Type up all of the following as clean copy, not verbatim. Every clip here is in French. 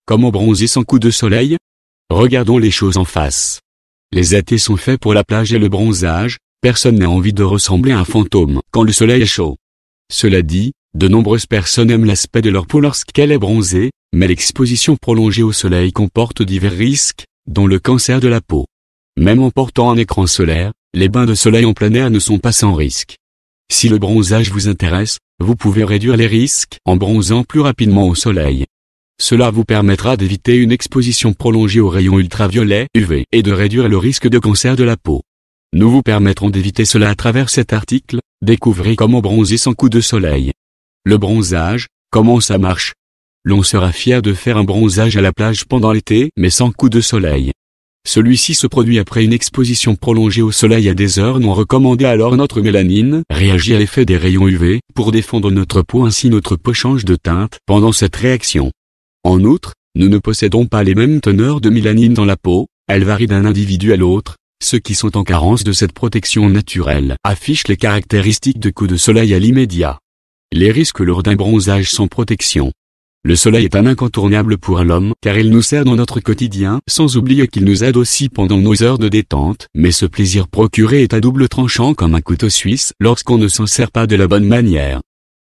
Comment bronzer sans coup de soleil? Regardons les choses en face. Les étés sont faits pour la plage et le bronzage, personne n'a envie de ressembler à un fantôme quand le soleil est chaud. Cela dit, de nombreuses personnes aiment l'aspect de leur peau lorsqu'elle est bronzée, mais l'exposition prolongée au soleil comporte divers risques, dont le cancer de la peau. Même en portant un écran solaire, les bains de soleil en plein air ne sont pas sans risque. Si le bronzage vous intéresse, vous pouvez réduire les risques en bronzant plus rapidement au soleil. Cela vous permettra d'éviter une exposition prolongée aux rayons ultraviolets UV et de réduire le risque de cancer de la peau. Nous vous permettrons d'éviter cela à travers cet article. Découvrez comment bronzer sans coup de soleil. Le bronzage, comment ça marche? L'on sera fier de faire un bronzage à la plage pendant l'été mais sans coup de soleil. Celui-ci se produit après une exposition prolongée au soleil à des heures non recommandées, alors notre mélanine réagit à l'effet des rayons UV pour défendre notre peau, ainsi notre peau change de teinte pendant cette réaction. En outre, nous ne possédons pas les mêmes teneurs de mélanine dans la peau, elle varie d'un individu à l'autre. Ceux qui sont en carence de cette protection naturelle affichent les caractéristiques de coups de soleil à l'immédiat. Les risques lors d'un bronzage sans protection. Le soleil est un incontournable pour l'homme car il nous sert dans notre quotidien, sans oublier qu'il nous aide aussi pendant nos heures de détente, mais ce plaisir procuré est à double tranchant comme un couteau suisse lorsqu'on ne s'en sert pas de la bonne manière.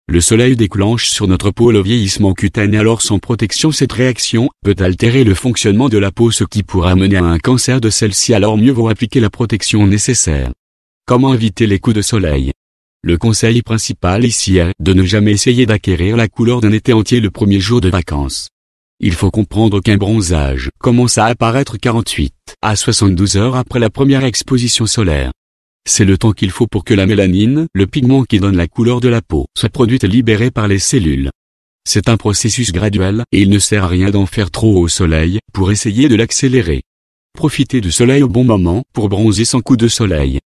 Le soleil déclenche sur notre peau le vieillissement cutané, alors sans protection cette réaction peut altérer le fonctionnement de la peau, ce qui pourra mener à un cancer de celle-ci, alors mieux vaut appliquer la protection nécessaire. Comment éviter les coups de soleil? Le conseil principal ici est de ne jamais essayer d'acquérir la couleur d'un été entier le premier jour de vacances. Il faut comprendre qu'un bronzage commence à apparaître 48 à 72 heures après la première exposition solaire. C'est le temps qu'il faut pour que la mélanine, le pigment qui donne la couleur de la peau, soit produite et libérée par les cellules. C'est un processus graduel et il ne sert à rien d'en faire trop au soleil pour essayer de l'accélérer. Profitez du soleil au bon moment pour bronzer sans coup de soleil.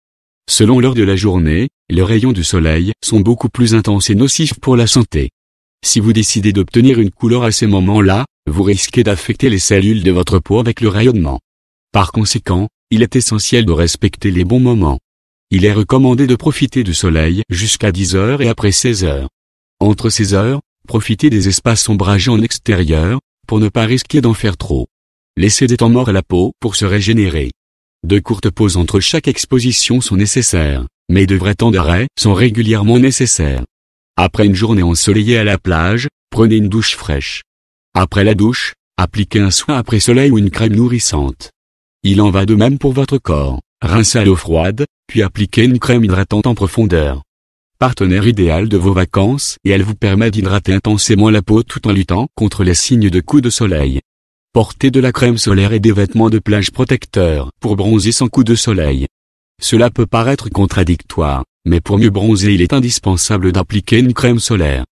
Selon l'heure de la journée, les rayons du soleil sont beaucoup plus intenses et nocifs pour la santé. Si vous décidez d'obtenir une couleur à ces moments-là, vous risquez d'affecter les cellules de votre peau avec le rayonnement. Par conséquent, il est essentiel de respecter les bons moments. Il est recommandé de profiter du soleil jusqu'à 10 heures et après 16 heures. Entre ces heures, profitez des espaces ombragés en extérieur, pour ne pas risquer d'en faire trop. Laissez des temps morts à la peau pour se régénérer. De courtes pauses entre chaque exposition sont nécessaires, mais de vrais temps d'arrêt sont régulièrement nécessaires. Après une journée ensoleillée à la plage, prenez une douche fraîche. Après la douche, appliquez un soin après soleil ou une crème nourrissante. Il en va de même pour votre corps. Rincez à l'eau froide, puis appliquez une crème hydratante en profondeur. Partenaire idéal de vos vacances et elle vous permet d'hydrater intensément la peau tout en luttant contre les signes de coups de soleil. Portez de la crème solaire et des vêtements de plage protecteurs pour bronzer sans coup de soleil. Cela peut paraître contradictoire, mais pour mieux bronzer il est indispensable d'appliquer une crème solaire.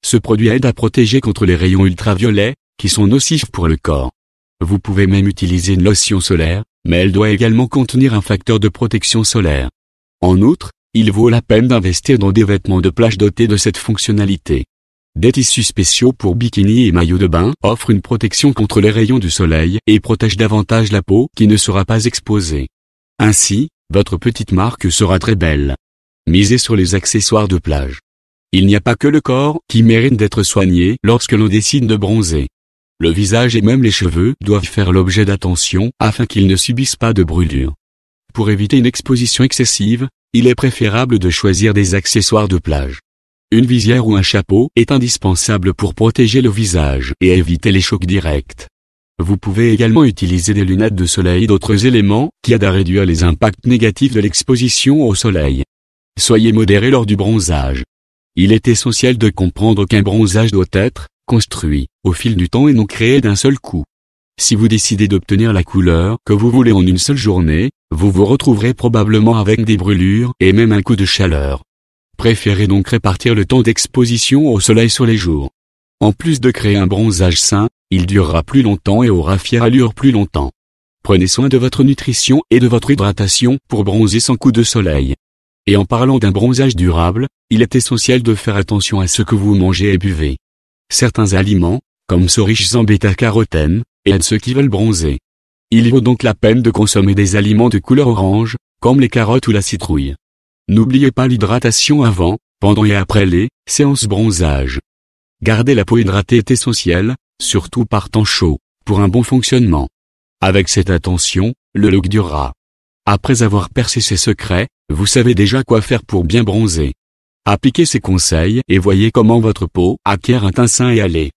Ce produit aide à protéger contre les rayons ultraviolets, qui sont nocifs pour le corps. Vous pouvez même utiliser une lotion solaire, mais elle doit également contenir un facteur de protection solaire. En outre, il vaut la peine d'investir dans des vêtements de plage dotés de cette fonctionnalité. Des tissus spéciaux pour bikini et maillots de bain offrent une protection contre les rayons du soleil et protègent davantage la peau qui ne sera pas exposée. Ainsi, votre petite marque sera très belle. Misez sur les accessoires de plage. Il n'y a pas que le corps qui mérite d'être soigné lorsque l'on décide de bronzer. Le visage et même les cheveux doivent faire l'objet d'attention afin qu'ils ne subissent pas de brûlures. Pour éviter une exposition excessive, il est préférable de choisir des accessoires de plage. Une visière ou un chapeau est indispensable pour protéger le visage et éviter les chocs directs. Vous pouvez également utiliser des lunettes de soleil et d'autres éléments qui aident à réduire les impacts négatifs de l'exposition au soleil. Soyez modéré lors du bronzage. Il est essentiel de comprendre qu'un bronzage doit être construit au fil du temps et non créé d'un seul coup. Si vous décidez d'obtenir la couleur que vous voulez en une seule journée, vous vous retrouverez probablement avec des brûlures et même un coup de chaleur. Préférez donc répartir le temps d'exposition au soleil sur les jours. En plus de créer un bronzage sain, il durera plus longtemps et aura fière allure plus longtemps. Prenez soin de votre nutrition et de votre hydratation pour bronzer sans coup de soleil. Et en parlant d'un bronzage durable, il est essentiel de faire attention à ce que vous mangez et buvez. Certains aliments, comme sont riches en bêta-carotène, aident ceux qui veulent bronzer. Il vaut donc la peine de consommer des aliments de couleur orange, comme les carottes ou la citrouille. N'oubliez pas l'hydratation avant, pendant et après les séances bronzage. Garder la peau hydratée est essentiel, surtout par temps chaud, pour un bon fonctionnement. Avec cette attention, le look durera. Après avoir percé ces secrets, vous savez déjà quoi faire pour bien bronzer. Appliquez ces conseils et voyez comment votre peau acquiert un teint sain et allé.